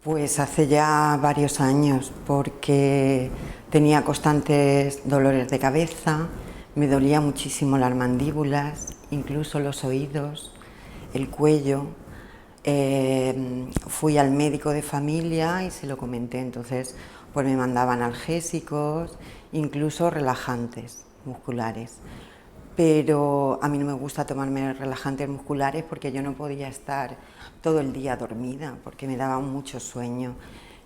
Pues hace ya varios años, porque tenía constantes dolores de cabeza, me dolía muchísimo las mandíbulas, incluso los oídos, el cuello. Fui al médico de familia y se lo comenté, entonces pues me mandaban analgésicos, incluso relajantes musculares. Pero a mí no me gusta tomarme relajantes musculares porque yo no podía estar todo el día dormida porque me daba mucho sueño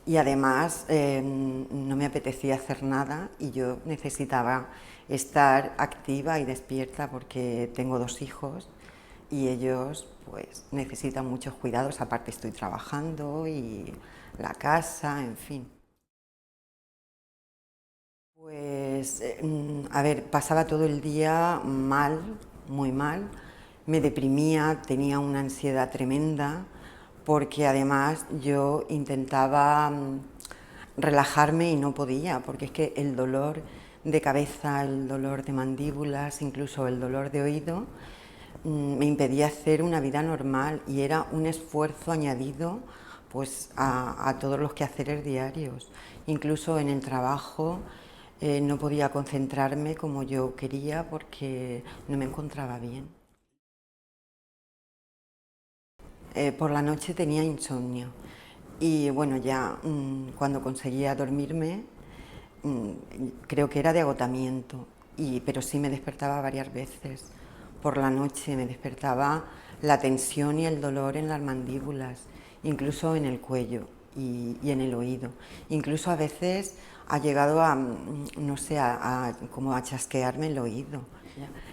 y además no me apetecía hacer nada y yo necesitaba estar activa y despierta porque tengo 2 hijos y ellos pues necesitan muchos cuidados, aparte estoy trabajando y la casa, en fin. Pues, a ver, pasaba todo el día mal, muy mal, me deprimía, tenía una ansiedad tremenda, porque además yo intentaba relajarme y no podía, porque es que el dolor de cabeza, el dolor de mandíbulas, incluso el dolor de oído, me impedía hacer una vida normal y era un esfuerzo añadido pues a todos los quehaceres diarios. Incluso en el trabajo no podía concentrarme como yo quería porque no me encontraba bien. Por la noche tenía insomnio y bueno, ya cuando conseguía dormirme, creo que era de agotamiento, pero sí me despertaba varias veces. Por la noche me despertaba la tensión y el dolor en las mandíbulas, incluso en el cuello y en el oído. Incluso a veces ha llegado a, no sé, como a chasquearme el oído.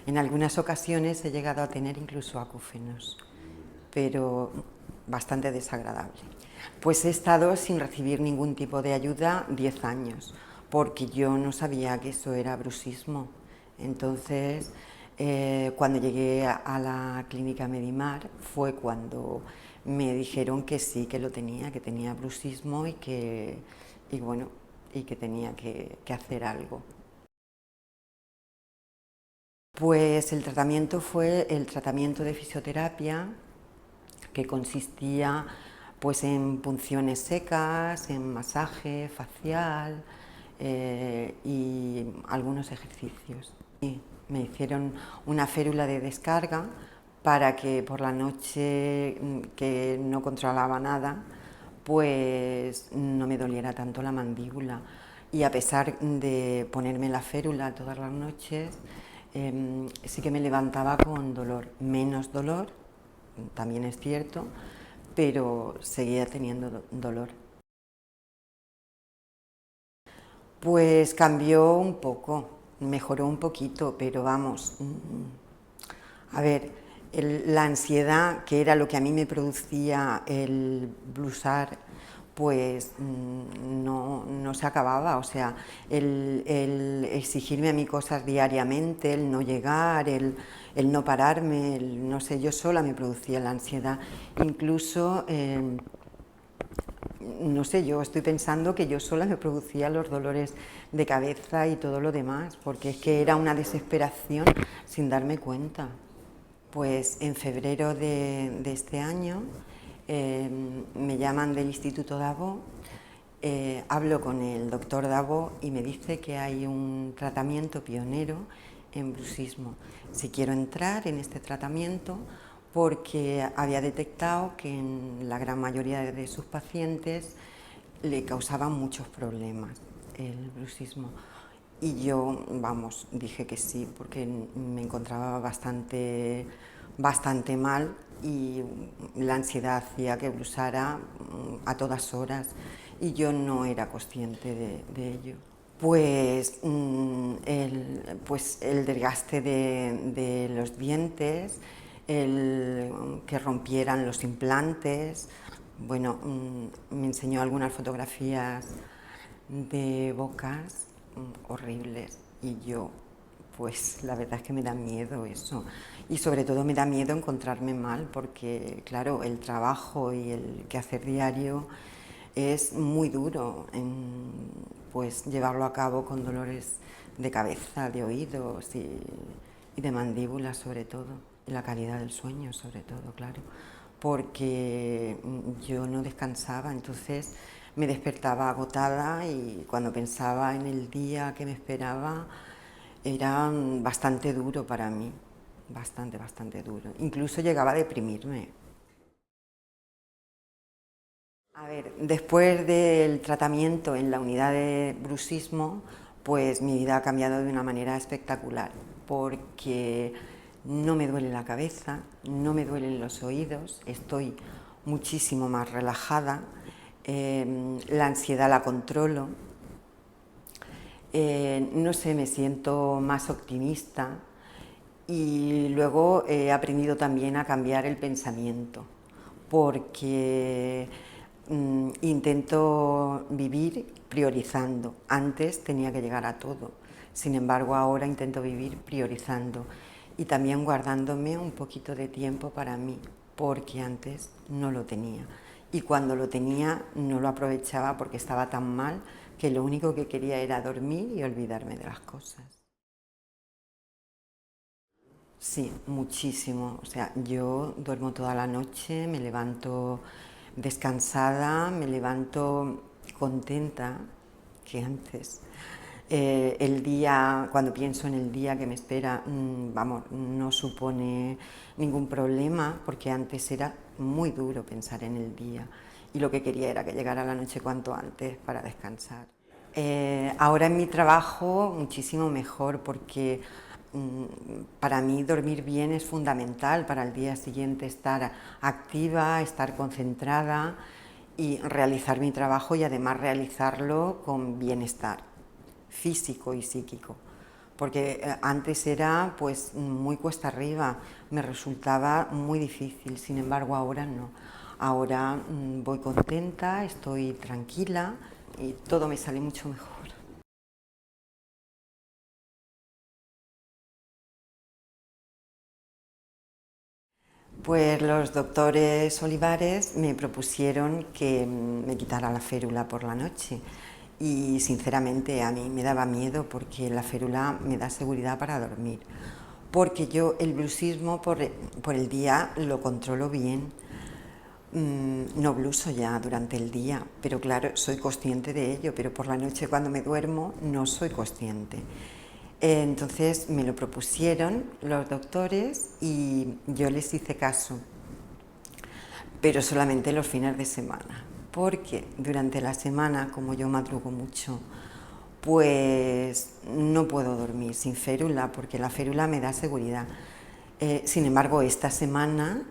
En algunas ocasiones he llegado a tener incluso acúfenos, pero bastante desagradable. Pues he estado sin recibir ningún tipo de ayuda 10 años, porque yo no sabía que eso era bruxismo. Entonces, cuando llegué a la clínica Medimar fue cuando me dijeron que sí, que lo tenía, que tenía bruxismo y bueno, y que tenía que hacer algo. Pues el tratamiento fue el tratamiento de fisioterapia que consistía pues en punciones secas, en masaje facial y algunos ejercicios. Y me hicieron una férula de descarga para que por la noche que no controlaba nada, pues no me doliera tanto la mandíbula. Y a pesar de ponerme la férula todas las noches, sí que me levantaba con dolor, menos dolor, también es cierto, pero seguía teniendo dolor. Pues cambió un poco, mejoró un poquito, pero vamos, a ver, la ansiedad, que era lo que a mí me producía el blusar, pues no se acababa, o sea, el exigirme a mí cosas diariamente, el no llegar, el no pararme, no sé, yo sola me producía la ansiedad. Incluso, no sé, yo estoy pensando que yo sola me producía los dolores de cabeza y todo lo demás, porque es que era una desesperación sin darme cuenta. Pues en febrero de este año me llaman del Instituto Davo, hablo con el doctor Davo y me dice que hay un tratamiento pionero en bruxismo. Si quiero entrar en este tratamiento porque había detectado que en la gran mayoría de sus pacientes le causaba muchos problemas el bruxismo. Y yo, vamos, dije que sí, porque me encontraba bastante mal y la ansiedad hacía que blusara a todas horas y yo no era consciente de ello. Pues el desgaste de los dientes, el que rompieran los implantes. Bueno, me enseñó algunas fotografías de bocas horribles y yo, pues la verdad es que me da miedo eso y sobre todo me da miedo encontrarme mal porque claro, el trabajo y el quehacer diario es muy duro pues llevarlo a cabo con dolores de cabeza, de oídos y de mandíbula sobre todo, y la calidad del sueño sobre todo, claro, porque yo no descansaba, entonces me despertaba agotada y cuando pensaba en el día que me esperaba era bastante duro para mí, bastante duro. Incluso llegaba a deprimirme. A ver, después del tratamiento en la unidad de bruxismo, pues mi vida ha cambiado de una manera espectacular, porque no me duele la cabeza, no me duelen los oídos, estoy muchísimo más relajada, la ansiedad la controlo, no sé, me siento más optimista y luego he aprendido también a cambiar el pensamiento, porque intento vivir priorizando. Antes tenía que llegar a todo, sin embargo ahora intento vivir priorizando y también guardándome un poquito de tiempo para mí, porque antes no lo tenía. Y cuando lo tenía no lo aprovechaba porque estaba tan mal que lo único que quería era dormir y olvidarme de las cosas. Sí, muchísimo. O sea, yo duermo toda la noche, me levanto descansada, me levanto contenta que antes. El día, cuando pienso en el día que me espera, vamos, no supone ningún problema, porque antes era muy duro pensar en el día y lo que quería era que llegara la noche cuanto antes para descansar. Ahora en mi trabajo muchísimo mejor porque para mí dormir bien es fundamental para el día siguiente estar activa, estar concentrada y realizar mi trabajo y además realizarlo con bienestar físico y psíquico. Porque antes era pues muy cuesta arriba, me resultaba muy difícil, sin embargo ahora no. Ahora voy contenta, estoy tranquila y todo me sale mucho mejor. Pues los doctores Olivares me propusieron que me quitara la férula por la noche y sinceramente a mí me daba miedo porque la férula me da seguridad para dormir, porque yo el bruxismo por el día lo controlo bien. No bluso ya durante el día, pero claro, soy consciente de ello, pero por la noche cuando me duermo no soy consciente. Entonces me lo propusieron los doctores y yo les hice caso, pero solamente los fines de semana, porque durante la semana, como yo madrugo mucho, pues no puedo dormir sin férula, porque la férula me da seguridad. Sin embargo, esta semana,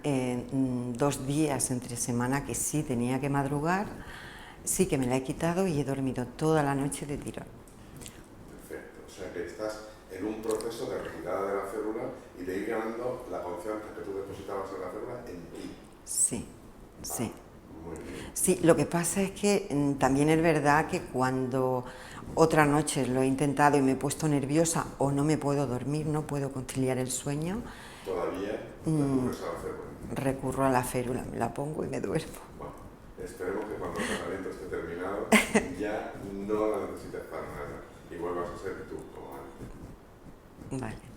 2 días entre semana que sí tenía que madrugar, sí que me la he quitado y he dormido toda la noche de tirón. Perfecto, o sea que estás en un proceso de retirada de la férula y de ir ganando la confianza que tú depositabas en la férula en ti. Sí, sí. Muy bien. Sí, lo que pasa es que también es verdad que cuando otras noches lo he intentado y me he puesto nerviosa o no me puedo dormir, no puedo conciliar el sueño, Todavía recurres a la férula. recurro a la férula, me la pongo y me duermo. Bueno, esperemos que cuando el tratamiento esté terminado ya no la necesites para nada y vuelvas a ser tú como antes. Vale.